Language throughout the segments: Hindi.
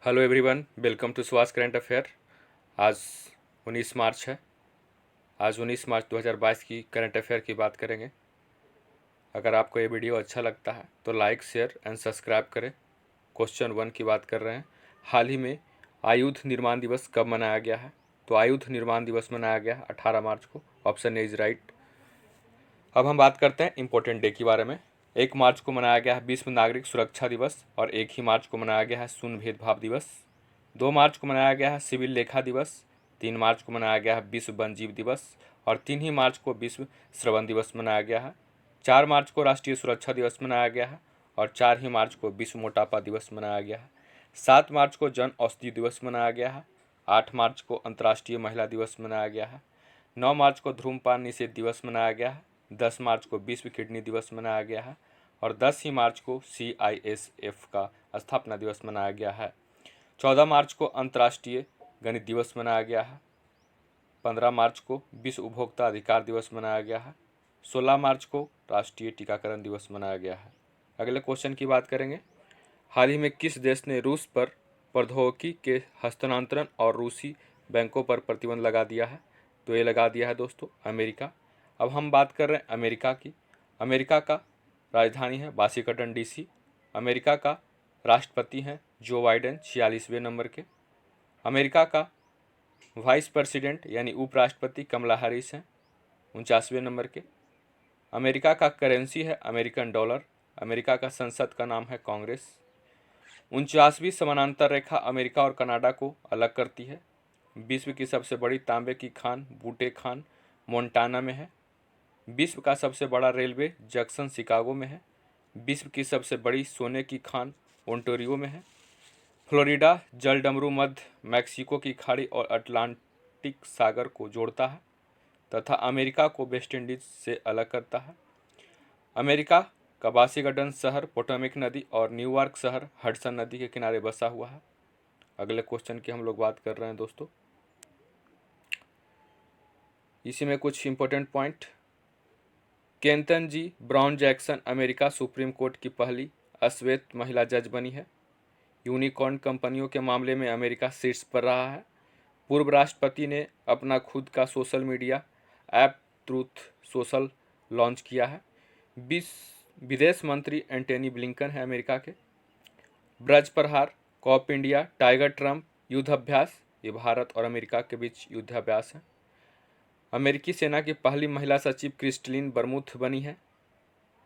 हेलो एवरीवन, वेलकम टू स्वास करंट अफेयर। आज 19 मार्च है। आज 19 मार्च 2022 की करंट अफेयर की बात करेंगे। अगर आपको ये वीडियो अच्छा लगता है तो लाइक, शेयर एंड सब्सक्राइब करें। क्वेश्चन 1 की बात कर रहे हैं। हाल ही में आयुध निर्माण दिवस कब मनाया गया है? तो आयुध निर्माण दिवस मनाया गया 18 मार्च को। Option A is right. अब हम बात करते हैं इम्पोर्टेंट डे के बारे में। 1 मार्च को मनाया गया है विश्व नागरिक सुरक्षा दिवस और 1 ही मार्च को मनाया गया है शून्य भेदभाव दिवस। 2 मार्च को मनाया गया है सिविल लेखा दिवस। 3 मार्च को मनाया गया है विश्व वन्यजीव दिवस और 3 ही मार्च को विश्व श्रवण दिवस मनाया गया है। 4 मार्च को राष्ट्रीय सुरक्षा दिवस मनाया गया है और 4 ही मार्च को विश्व मोटापा दिवस मनाया गया है। 7 मार्च को जन औषधि दिवस मनाया गया है। 8 मार्च को अंतर्राष्ट्रीय महिला दिवस मनाया गया है। 9 मार्च को धूम्रपान निषेध दिवस मनाया गया है। 10 मार्च को विश्व किडनी दिवस मनाया गया है और 10 ही मार्च को CISF का स्थापना दिवस मनाया गया है। 14 मार्च को अंतर्राष्ट्रीय गणित दिवस मनाया गया है। 15 मार्च को विश्व उपभोक्ता अधिकार दिवस मनाया गया है। 16 मार्च को राष्ट्रीय टीकाकरण दिवस मनाया गया है। अगले क्वेश्चन की बात करेंगे। हाल ही में किस देश ने रूस पर प्रौद्योगिकी के हस्तांतरण और रूसी बैंकों पर प्रतिबंध लगा दिया है? तो ये लगा दिया है दोस्तों अमेरिका। अब हम बात कर रहे हैं अमेरिका की। अमेरिका का राजधानी है वाशिंगटन DC। अमेरिका का राष्ट्रपति हैं जो बाइडेन 46वें नंबर के। अमेरिका का वाइस प्रेसिडेंट यानी उपराष्ट्रपति कमला हैरिस हैं 49वें नंबर के। अमेरिका का करेंसी है अमेरिकन डॉलर। अमेरिका का संसद का नाम है कांग्रेस। 49वीं समानांतर रेखा अमेरिका और कनाडा को अलग करती है। विश्व की सबसे बड़ी तांबे की खान बूटे खान मोन्टाना में है। विश्व का सबसे बड़ा रेलवे जंक्शन शिकागो में है। विश्व की सबसे बड़ी सोने की खान ओंटारियो में है। फ्लोरिडा जलडमरू मध्य मैक्सिको की खाड़ी और अटलांटिक सागर को जोड़ता है तथा अमेरिका को वेस्ट इंडीज से अलग करता है। अमेरिका का वाशिंगटन शहर पोटोमेक नदी और न्यूयॉर्क शहर हडसन नदी के किनारे बसा हुआ है। अगले क्वेश्चन की हम लोग बात कर रहे हैं दोस्तों। इसी में कुछ important point. Ketanji Brown Jackson America Supreme Court की पहली अश्वेत महिला जज बनी है। यूनिकॉर्न कंपनियों के मामले में अमेरिका शीर्ष पर रहा है। पूर्व राष्ट्रपति ने अपना खुद का social media app truth social launch किया है। विदेश मंत्री एंटनी ब्लिंकन है अमेरिका के। ब्रज प्रहार कॉप इंडिया टाइगर ट्रंप युद्धाभ्यास ये भारत और अमेरिका के बीच युद्धाभ्यास है। अमेरिकी सेना की पहली महिला सचिव क्रिस्टलिन बरमुथ बनी है।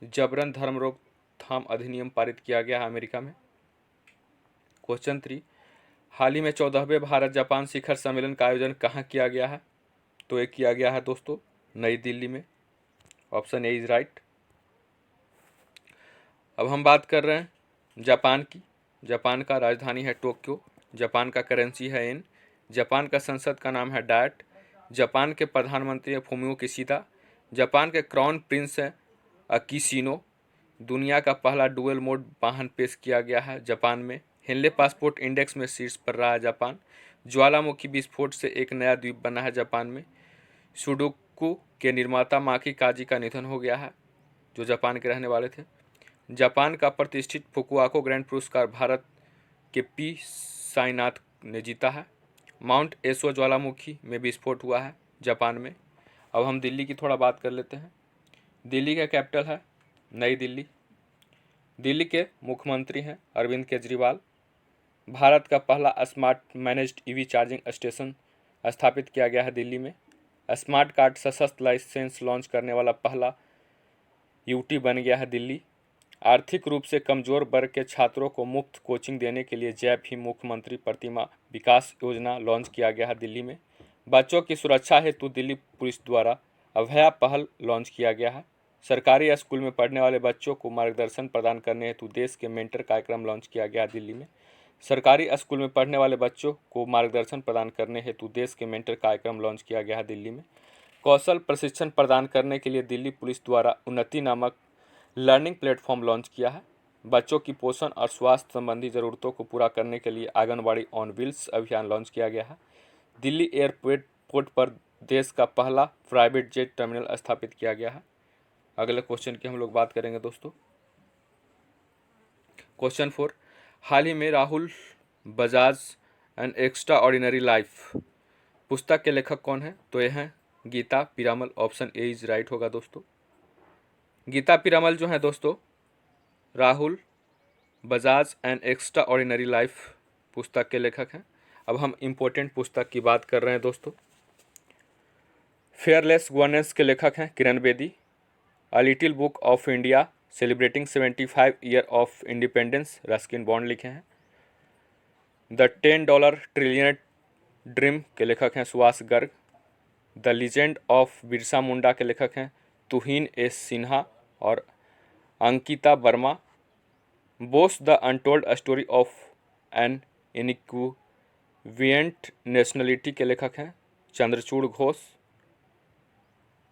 जबरन धर्म रोकथाम अधिनियम पारित किया गया है अमेरिका में। क्वेश्चन 3, हाल ही में 14वें भारत जापान शिखर सम्मेलन का आयोजन कहाँ किया गया है? तो ये किया गया है दोस्तों नई दिल्ली में। Option A is right. अब हम बात कर रहे हैं जापान की। जापान का राजधानी है टोक्यो। जापान का करेंसी है येन। जापान का संसद का नाम है डायट। जापान के प्रधानमंत्री है फुमियो किशिदा। जापान के क्राउन प्रिंस हैं अकिशिनो। दुनिया का पहला डुअल मोड वाहन पेश किया गया है जापान में। हेनले पासपोर्ट इंडेक्स में शीर्ष पर रहा है जापान। ज्वालामुखी विस्फोट से एक नया द्वीप बना है जापान में। सुडोकू के निर्माता माकी काजी का निधन हो गया है जो जापान के रहने वाले थे। जापान का प्रतिष्ठित फुकुआको ग्रैंड पुरस्कार भारत के पी साईनाथ ने जीता है। माउंट एसो ज्वालामुखी में विस्फोट हुआ है जापान में। अब हम दिल्ली की थोड़ा बात कर लेते हैं। दिल्ली का कैपिटल है नई दिल्ली। दिल्ली के मुख्यमंत्री हैं अरविंद केजरीवाल। भारत का पहला smart managed EV charging station स्थापित किया गया है दिल्ली में। स्मार्ट कार्ड सशक्त लाइसेंस लॉन्च करने वाला पहला यूटी बन गया है दिल्ली। आर्थिक रूप से कमजोर वर्ग के छात्रों को मुफ्त कोचिंग देने के लिए जय भीम मुख्यमंत्री प्रतिमा विकास योजना लॉन्च किया गया है दिल्ली में। बच्चों की सुरक्षा हेतु दिल्ली पुलिस द्वारा अभया पहल लॉन्च किया गया है। सरकारी स्कूल में पढ़ने वाले बच्चों को मार्गदर्शन प्रदान करने हेतु देश के मेंटर कार्यक्रम लॉन्च किया गया है दिल्ली में। सरकारी स्कूल में पढ़ने वाले बच्चों को मार्गदर्शन प्रदान करने हेतु देश के मेंटर कार्यक्रम लॉन्च किया गया है दिल्ली में। कौशल प्रशिक्षण प्रदान करने के लिए दिल्ली पुलिस द्वारा उन्नति नामक लर्निंग प्लेटफॉर्म लॉन्च किया है। बच्चों की पोषण और स्वास्थ्य संबंधी ज़रूरतों को पूरा करने के लिए आंगनबाड़ी ऑन व्हील्स अभियान लॉन्च किया गया है। दिल्ली एयरपोर्ट पर देश का पहला प्राइवेट जेट टर्मिनल स्थापित किया गया है। अगले क्वेश्चन की हम लोग बात करेंगे दोस्तों। क्वेश्चन 4, हाल ही में Rahul Bajaj an extraordinary life. पुस्तक के लेखक कौन है? तो ये हैं Geeta Piramal. Option A is right होगा दोस्तों। गीता पीरामल जो है दोस्तों Rahul Bajaj an extraordinary life पुस्तक के लेखक हैं। अब हम इम्पोर्टेंट पुस्तक की बात कर रहे हैं दोस्तों। फेयरलेस गवर्नेंस के लेखक हैं Kiran Bedi. A little book of India celebrating 75 year of independence Ruskin Bond लिखे हैं। द $10 ट्रिलियन ड्रीम के लेखक हैं Subhash Garg. The legend of Birsa Munda के लेखक हैं तुहिन एस सिन्हा और Ankita Varma. Bose the untold story of an inequivalent nationality के लेखक हैं Chandrachur Ghosh.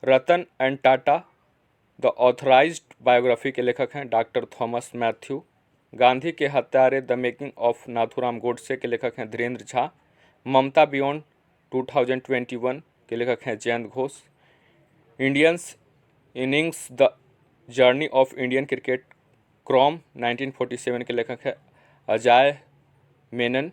Ratan and Tata the authorised biography के लेखक हैं डॉक्टर थॉमस मैथ्यू। गांधी के हत्यारे the making of Nathuram Godse के लेखक हैं धीरेन्द्र झा। ममता बियॉन्ड 2021 के लेखक हैं Jayant Ghosh. Indians innings the journey of Indian cricket from 1947 के लेखक हैं Ajay Menon.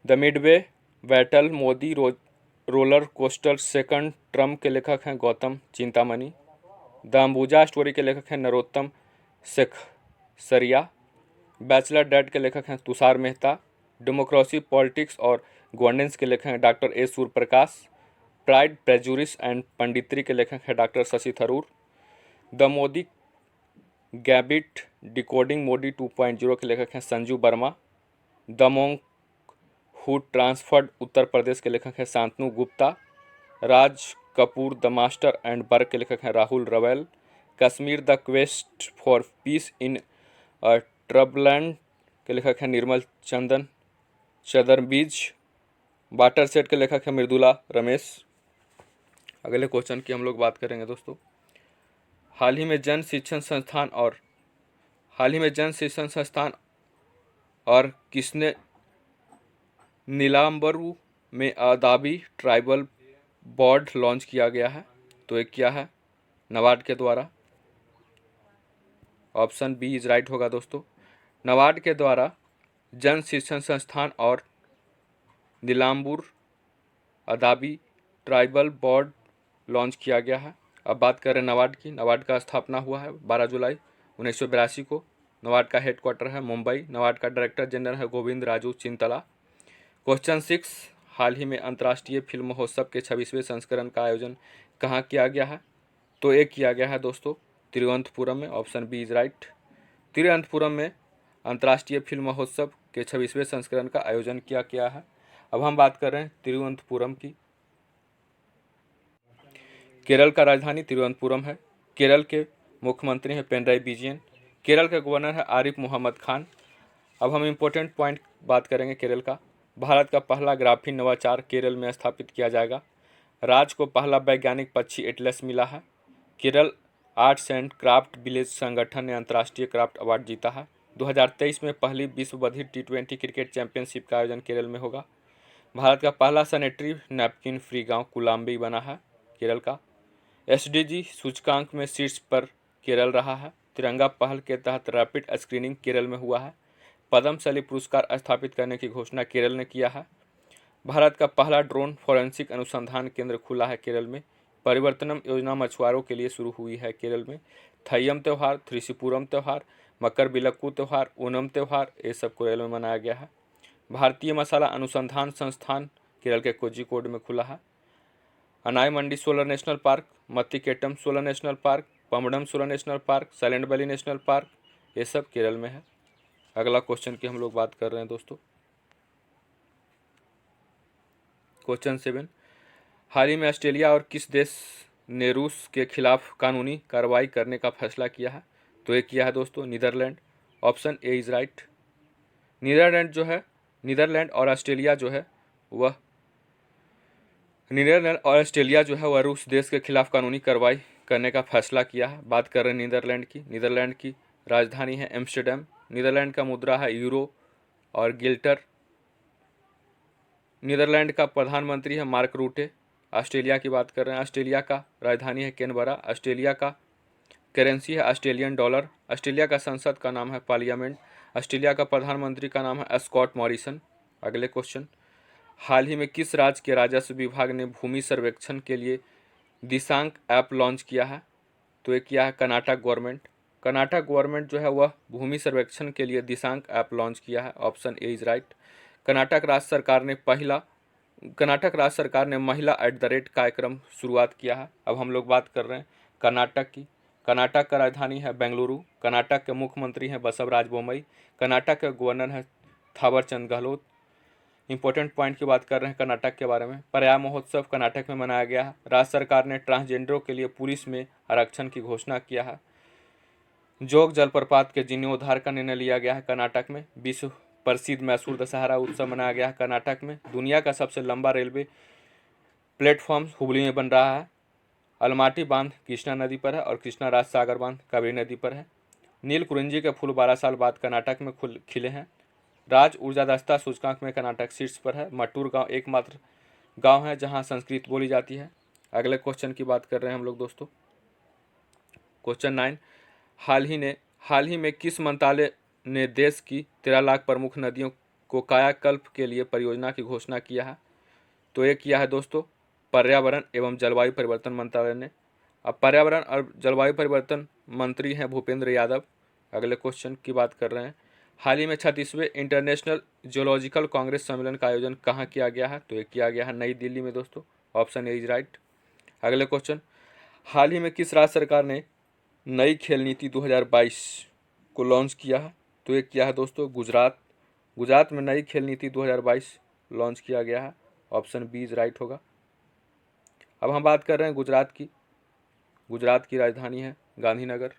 The midway battle Modi roller coaster second term के लेखक हैं गौतम चिंतामणि। द अंबुजा स्टोरी के लेखक हैं नरोत्तम सेखसरिया। बैचलर डेट के लेखक हैं तुषार मेहता। डेमोक्रेसी पॉलिटिक्स और गवर्नेंस के लेखक हैं doctor A Suryaprakash. Pride prejudice and punditry के लेखक हैं doctor Shashi Tharoor. The Modi gambit decoding Modi 2.0 के लेखक हैं Sanju Verma. The monk who transformed Uttar Pradesh के लेखक हैं Shantanu Gupta. Raj Kapoor the master and work के लेखक हैं Rahul Rawail. Kashmir the quest for peace in troubled land के लेखक हैं निर्मल चंदन चदरबीज। वाटर सेट के लेखक हैं मृदुला रमेश। अगले क्वेश्चन की हम लोग बात करेंगे दोस्तों। हाल ही में जन शिक्षण संस्थान और किसने नीलाम्बरू में अदाबी ट्राइबल बोर्ड लॉन्च किया गया है? तो एक क्या है? नबार्ड के द्वारा। ऑप्शन बी इज राइट होगा दोस्तों। नबार्ड के द्वारा जन शिक्षण संस्थान और नीलाम्बूर अदाबी ट्राइबल बोर्ड लॉन्च किया गया है। अब बात करें नबार्ड की। नबार्ड का स्थापना हुआ है 12 जुलाई 1982 को। नबार्ड का हेडक्वार्टर है मुंबई। नबार्ड का डायरेक्टर जनरल है गोविंद राजू चिंतला। क्वेश्चन 6, हाल ही में अंतर्राष्ट्रीय फिल्म महोत्सव के 26वें संस्करण का आयोजन कहाँ किया गया है? तो एक किया गया है दोस्तों तिरुवनंतपुरम में। Option B is right. Thiruvananthapuram में अंतर्राष्ट्रीय फिल्म महोत्सव के 26वें संस्करण का आयोजन किया गया है। अब हम बात कर रहे हैं तिरुवनंतपुरम की। केरल का राजधानी तिरुवनंतपुरम है। केरल के मुख्यमंत्री हैं पिनराई विजयन। केरल के गवर्नर है आरिफ मोहम्मद खान। अब हम इम्पोर्टेंट पॉइंट बात करेंगे केरल का। भारत का पहला ग्राफीन नवाचार केरल में स्थापित किया जाएगा। राज्य को पहला वैज्ञानिक पक्षी एटलस मिला है। Kerala arts and craft village संगठन ने अंतर्राष्ट्रीय क्राफ्ट अवार्ड जीता है। 2023 में पहली विश्व बधिर T20 क्रिकेट चैंपियनशिप का आयोजन केरल में होगा। भारत का पहला सैनिटरी नैपकिन फ्री गांव कुलाम्बी बना है केरल का। SDG सूचकांक में शीर्ष पर केरल रहा है। तिरंगा पहल के तहत रैपिड स्क्रीनिंग केरल में हुआ है। पद्मश्री पुरस्कार स्थापित करने की घोषणा केरल ने किया है। भारत का पहला ड्रोन फॉरेंसिक अनुसंधान केंद्र खुला है केरल में। परिवर्तनम योजना मछुआरों के लिए शुरू हुई है केरल में। थय्यम त्यौहार, थ्रिशुपुरम त्यौहार, मकर बिलक्कू त्यौहार, ओनम त्यौहार, ये सब केरल में मनाया गया है। भारतीय मसाला अनुसंधान संस्थान केरल के कोझिकोड में खुला है। Anamudi Shola national park, Mathikettan Shola national park, Pambadum Shola national park, silent valley national park, ये सब केरल में है। अगला क्वेश्चन की हम लोग बात कर रहे हैं दोस्तों। क्वेश्चन 7, हाल ही में ऑस्ट्रेलिया और किस देश ने रूस के खिलाफ कानूनी कार्रवाई करने का फैसला किया है? तो ये किया है दोस्तों Netherlands. Option A is right. Netherlands और ऑस्ट्रेलिया जो है वह रूस देश के खिलाफ कानूनी कार्रवाई करने का फैसला किया है। बात कर रहे हैं नीदरलैंड की। नीदरलैंड की राजधानी है एम्स्टर्डम। नीदरलैंड का मुद्रा है यूरो और गिल्टर। नीदरलैंड का प्रधानमंत्री है मार्क रूटे। ऑस्ट्रेलिया की बात कर रहे हैं। ऑस्ट्रेलिया का राजधानी है कैनबरा। ऑस्ट्रेलिया का करेंसी है ऑस्ट्रेलियन डॉलर। ऑस्ट्रेलिया का संसद का नाम है पार्लियामेंट। ऑस्ट्रेलिया का प्रधानमंत्री का नाम है स्कॉट मॉरिसन। अगले क्वेश्चन, हाल ही में किस राज्य के राजस्व विभाग ने भूमि सर्वेक्षण के लिए दिशांक ऐप लॉन्च किया है? तो ये किया है कर्नाटक गवर्नमेंट। कर्नाटक गवर्नमेंट जो है वह भूमि सर्वेक्षण के लिए दिशांक ऐप लॉन्च किया है। Option A is right. Karnataka राज्य सरकार ने महिला @ कार्यक्रम शुरुआत किया है। अब हम लोग बात कर रहे हैं कर्नाटक की। कर्नाटक का राजधानी है बेंगलुरु। कर्नाटक के मुख्यमंत्री हैं बसवराज बोम्मई। कर्नाटक के गवर्नर हैं थावरचंद गहलोत। इंपॉर्टेंट पॉइंट की बात कर रहे हैं कर्नाटक के बारे में। पर्याय महोत्सव कर्नाटक में मनाया गया है। राज्य सरकार ने ट्रांसजेंडरों के लिए पुलिस में आरक्षण की घोषणा किया है। जोग जलप्रपात के जीर्णोद्धार का निर्णय लिया गया है कर्नाटक में। विश्व प्रसिद्ध मैसूर दशहरा उत्सव मनाया गया है कर्नाटक में। दुनिया का सबसे लंबा रेलवे प्लेटफॉर्म हुबली में बन रहा है। अलमाटी बांध कृष्णा नदी पर है और कृष्णा राज सागर बांध कावेरी नदी पर है। नील कुरिंजी के फूल 12 साल बाद कर्नाटक में खिले हैं। राज्य ऊर्जा दक्षता सूचकांक में कर्नाटक शीर्ष पर है। मटूर गांव एकमात्र गांव है जहां संस्कृत बोली जाती है। अगले क्वेश्चन की बात कर रहे हैं हम लोग दोस्तों। क्वेश्चन 9, हाल ही में किस मंत्रालय ने देश की 13 लाख प्रमुख नदियों को कायाकल्प के लिए परियोजना की घोषणा किया है? तो ये किया है दोस्तों पर्यावरण एवं जलवायु परिवर्तन मंत्रालय ने। अब पर्यावरण और जलवायु परिवर्तन मंत्री हैं भूपेंद्र यादव। अगले क्वेश्चन की बात कर रहे हैं, हाल ही में 36वें इंटरनेशनल जियोलॉजिकल कांग्रेस सम्मेलन का आयोजन कहाँ किया गया है? तो ये किया गया है नई दिल्ली में दोस्तों। Option A is right. अगले क्वेश्चन, हाल ही में किस राज्य सरकार ने नई खेल नीति 2022 को लॉन्च किया है? तो ये किया है दोस्तों गुजरात। गुजरात में नई खेल नीति 2022 लॉन्च किया गया है। ऑप्शन बी इज राइट होगा। अब हम बात कर रहे हैं गुजरात की। गुजरात की राजधानी है गांधीनगर।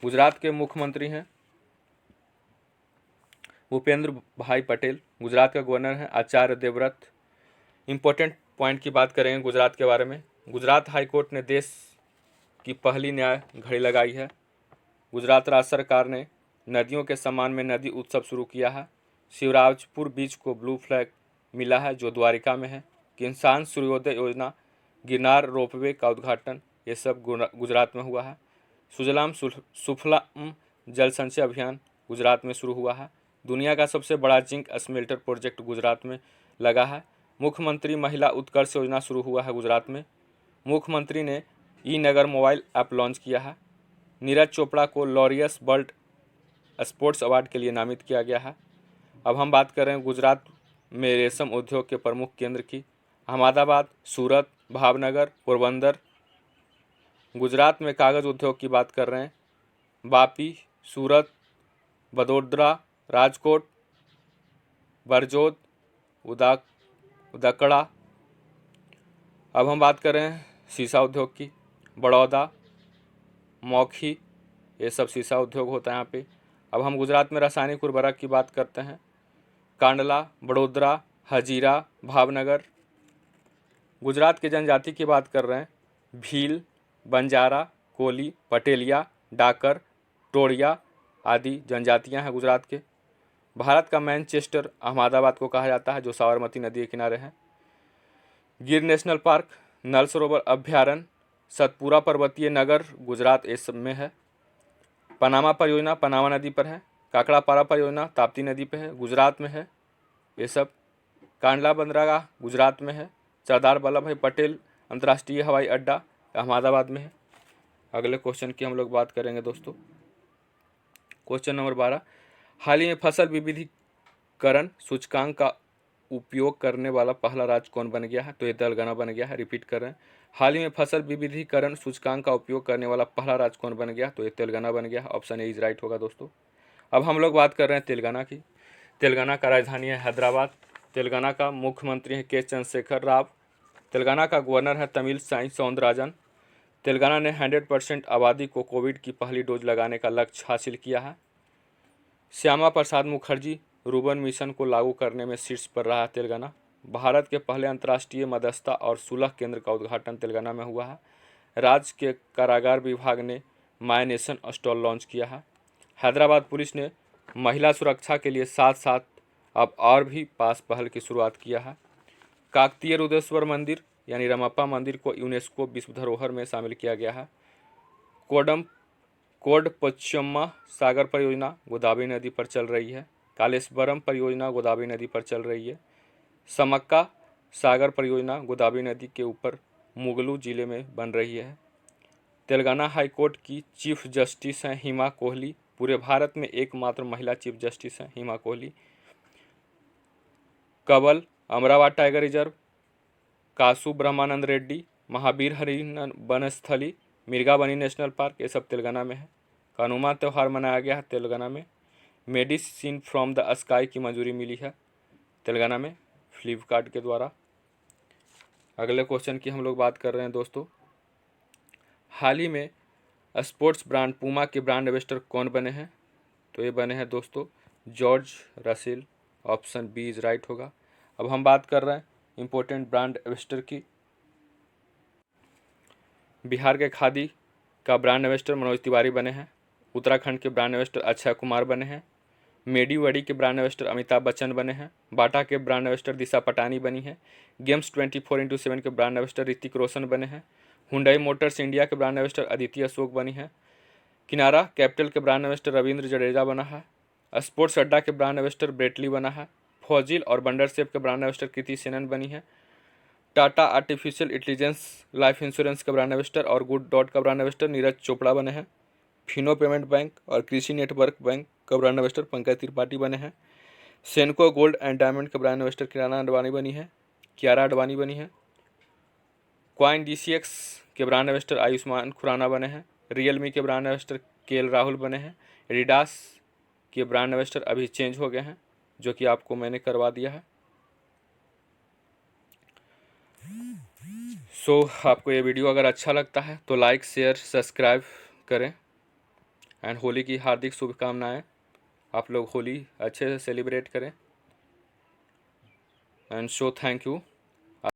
गुजरात के मुख्यमंत्री हैं भूपेंद्र भाई पटेल। गुजरात का गवर्नर है आचार्य देवव्रत। इंपॉर्टेंट पॉइंट की बात करेंगे गुजरात के बारे में। गुजरात हाई कोर्ट ने देश की पहली न्याय घड़ी लगाई है। गुजरात राज्य सरकार ने नदियों के सम्मान में नदी उत्सव शुरू किया है। शिवराजपुर बीच को ब्लू फ्लैग मिला है जो द्वारिका में है। किसान सूर्योदय योजना, गिरनार रोपवे का उद्घाटन, ये सब गुजरात में हुआ है। सुजलाम सुफलाम जल संचय अभियान गुजरात में शुरू हुआ है। दुनिया का सबसे बड़ा जिंक स्मेल्टर प्रोजेक्ट गुजरात में लगा है। मुख्यमंत्री महिला उत्कर्ष योजना शुरू हुआ है गुजरात में। मुख्यमंत्री ने ई नगर मोबाइल ऐप लॉन्च किया है। नीरज चोपड़ा को लॉरियस वर्ल्ड स्पोर्ट्स अवार्ड के लिए नामित किया गया है। अब हम बात कर रहे हैं गुजरात में रेशम उद्योग के प्रमुख केंद्र की। अहमदाबाद, सूरत, भावनगर, पोरबंदर। गुजरात में कागज़ उद्योग की बात कर रहे हैं वापी, सूरत, वडोदरा, राजकोट, बरजोद, उदकड़ा। अब हम बात कर रहे हैं शीशा उद्योग की। बड़ौदा, मौखी, ये सब शीशा उद्योग होता है यहाँ पे। अब हम गुजरात में रासायनिक उर्वरक की बात करते हैं। कांडला, बड़ोदरा, हजीरा, भावनगर। गुजरात की जनजाति की बात कर रहे हैं भील, बंजारा, कोली, पटेलिया, डाकर, टोड़िया आदि जनजातियां हैं गुजरात के। भारत का मैनचेस्टर अहमदाबाद को कहा जाता है जो साबरमती नदी के किनारे है। गिर नेशनल पार्क, नल सरोवर अभ्यारण्य, सतपुरा पर्वतीय नगर गुजरात इस सब में है। पनामा परियोजना पनामा नदी पर है। काकड़ापारा परियोजना ताप्ती नदी पर है, गुजरात में है ये सब। कांडला बंदरगाह गुजरात में है। सरदार वल्लभ भाई पटेल अंतर्राष्ट्रीय हवाई अड्डा अहमदाबाद में है। अगले क्वेश्चन की हम लोग बात करेंगे दोस्तों। क्वेश्चन नंबर 12, हाल ही में फसल विविधीकरण सूचकांक का उपयोग करने वाला पहला राज्य कौन बन गया है? तो ये तेलंगाना बन गया है। रिपीट कर रहे हैं, हाल ही में फसल विविधीकरण सूचकांक का उपयोग करने वाला पहला राज्य कौन बन गया? तो ये तेलंगाना बन गया है। ऑप्शन ए इज राइट होगा दोस्तों। अब हम लोग बात कर रहे हैं तेलंगाना की। तेलंगाना का राजधानी है हैदराबाद। तेलंगाना का मुख्यमंत्री है के चंद्रशेखर राव। तेलंगाना का गवर्नर है तमिलसाई सौंदरराजन। तेलंगाना ने 100% आबादी को कोविड की पहली डोज लगाने का लक्ष्य हासिल किया है। श्यामा प्रसाद मुखर्जी रूबन मिशन को लागू करने में शीर्ष पर रहा तेलंगाना। भारत के पहले अंतर्राष्ट्रीय मध्यस्थता और सुलह केंद्र का उद्घाटन तेलंगाना में हुआ है। राज्य के कारागार विभाग ने माय नेशन स्टॉल लॉन्च किया है। हैदराबाद पुलिस ने महिला सुरक्षा के लिए साथ साथ अब और भी पास पहल की शुरुआत किया है। काकतीय रुद्रेश्वर मंदिर यानी रमप्पा मंदिर को यूनेस्को विश्व धरोहर में शामिल किया गया है। कोडपचम्मा सागर परियोजना गोदावरी नदी पर चल रही है। कालेश्वरम परियोजना गोदावरी नदी पर चल रही है। समक्का सागर परियोजना गोदावरी नदी के ऊपर मुगलू जिले में बन रही है। तेलंगाना हाई कोर्ट की चीफ जस्टिस हैं हिमा कोहली। पूरे भारत में एकमात्र महिला चीफ जस्टिस हैं हिमा कोहली। कबल अमरावती टाइगर रिजर्व, कासु ब्रह्मानंद रेड्डी, महावीर हरिन वनस्थली, मिर्गावनी नेशनल पार्क, ये सब तेलंगाना में है। कनुमा त्यौहार मनाया गया है तेलंगाना में। मेडिसिन फ्रॉम द स्काई की मंजूरी मिली है तेलंगाना में फ्लिपकार्ट के द्वारा। अगले क्वेश्चन की हम लोग बात कर रहे हैं दोस्तों। हाल ही में स्पोर्ट्स ब्रांड पूमा के ब्रांड एम्बेसडर कौन बने हैं? तो ये बने हैं दोस्तों George Russell. Option B is right होगा। अब हम बात कर रहे हैं इम्पोर्टेंट ब्रांड एम्बेसडर की। बिहार के खादी का ब्रांड एम्बेसडर मनोज तिवारी बने हैं। उत्तराखंड के ब्रांड एम्बेसडर अक्षय कुमार बने हैं। मेडीवड़ी के ब्रांड एम्बेसडर अमिताभ बच्चन बने हैं। बाटा के ब्रांड एम्बेसडर दिशा पटानी बनी है। गेम्स 24x7 के ब्रांड एम्बेसडर ऋतिक रोशन बने हैं। हुंडई मोटर्स इंडिया के ब्रांड एम्बेसडर अदिति अशोक बनी है। किनारा कैपिटल के ब्रांड एम्बेसडर रविंद्र जडेजा बना है। स्पोर्ट्स अड्डा के ब्रांड एम्बेसडर ब्रेटली बना है। फौजिल और बंडरसेप के ब्रांड एम्बेसडर कृति सेनन बनी है। Tata artificial intelligence life insurance का ब्रांड एम्बेसडर और गुड डॉट का ब्रांड एम्बेसडर नीरज चोपड़ा बने हैं। फिनो पेमेंट बैंक और कृषि नेटवर्क बैंक का ब्रांड एम्बेसडर पंकज त्रिपाठी बने हैं। सेनको गोल्ड एंड डायमंड का ब्रांड एम्बेसडर किराना अडवाणी बनी है। कियारा अडवाणी बनी है। क्वाइन DCX के ब्रांड एम्बेसडर आयुष्मान खुराना बने हैं। रियलमी के ब्रांड एम्बेसडर KL राहुल बने हैं। एडिडास के ब्रांड एम्बेसडर अभी चेंज हो गए हैं, जो कि आपको मैंने करवा दिया है। आपको ये वीडियो अगर अच्छा लगता है तो लाइक शेयर सब्सक्राइब करें। एंड होली की हार्दिक शुभकामनाएं। आप लोग होली अच्छे से सेलिब्रेट करें। And thank you.